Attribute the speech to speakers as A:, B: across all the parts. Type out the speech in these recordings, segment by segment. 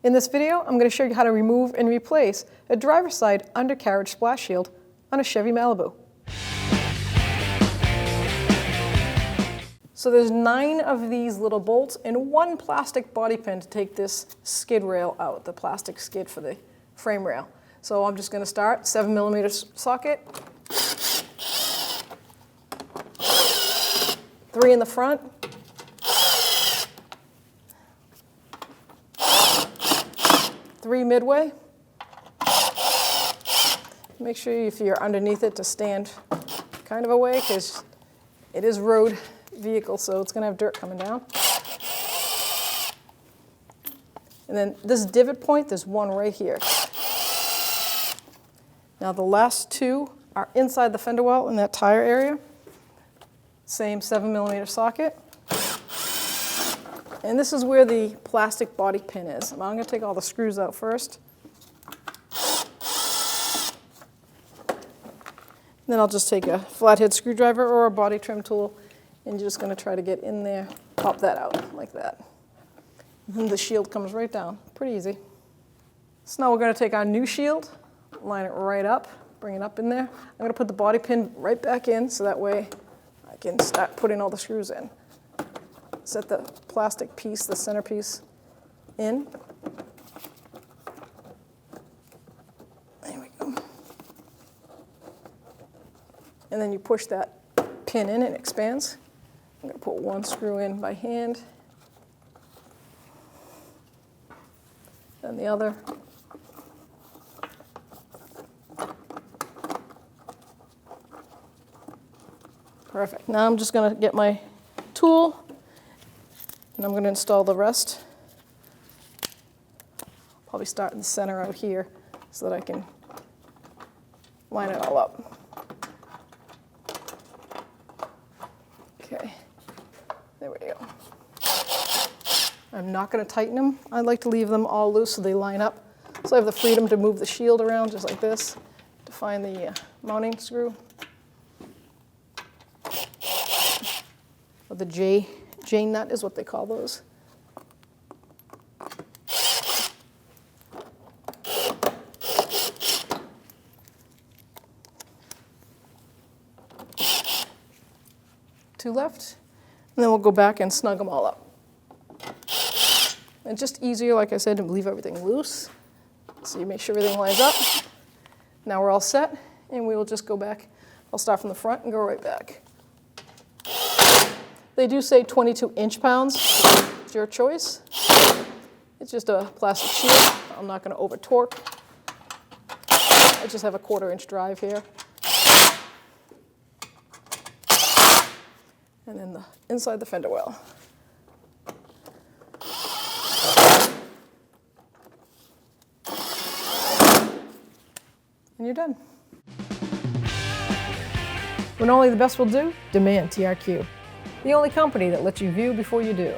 A: In this video, I'm going to show you how to remove and replace a driver's side undercarriage splash shield on a Chevy Malibu. So there's 9 of these little bolts and 1 plastic body pin to take this skid rail out, the plastic skid for the frame rail. So I'm just going to start 7mm socket, 3 in the front, 3 midway. Make sure if you're underneath it to stand kind of away because it is road vehicle, so it's going to have dirt coming down. And then this divot point, there's 1 right here. Now the last 2 are inside the fender well in that tire area. Same 7mm socket. And this is where the plastic body pin is. I'm going to take all the screws out first. Then I'll just take a flathead screwdriver or a body trim tool, and you're just going to try to get in there, pop that out like that. And the shield comes right down. Pretty easy. So now we're going to take our new shield, line it right up, bring it up in there. I'm going to put the body pin right back in so that way I can start putting all the screws in. Set the plastic piece, the centerpiece, in. There we go. And then you push that pin in and it expands. I'm going to put 1 screw in by hand. Then the other. Perfect. Now I'm just going to get my tool and I'm going to install the rest. Probably start in the center out here so that I can line it all up. Okay, there we go. I'm not going to tighten them. I like to leave them all loose so they line up. So I have the freedom to move the shield around just like this to find the mounting screw. Or the J nut is what they call those. Two left, and then we'll go back and snug them all up. And just easier, like I said, to leave everything loose. So you make sure everything lines up. Now we're all set, and we will just go back. I'll start from the front and go right back. They do say 22 inch-pounds. It's your choice. It's just a plastic shield. I'm not going to over-torque. I just have a 1/4 inch drive here. And then the inside the fender well. And you're done. When only the best will do, demand TRQ. The only company that lets you view before you do.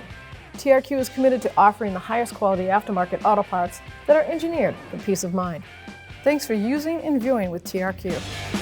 A: TRQ is committed to offering the highest quality aftermarket auto parts that are engineered for peace of mind. Thanks for using and viewing with TRQ.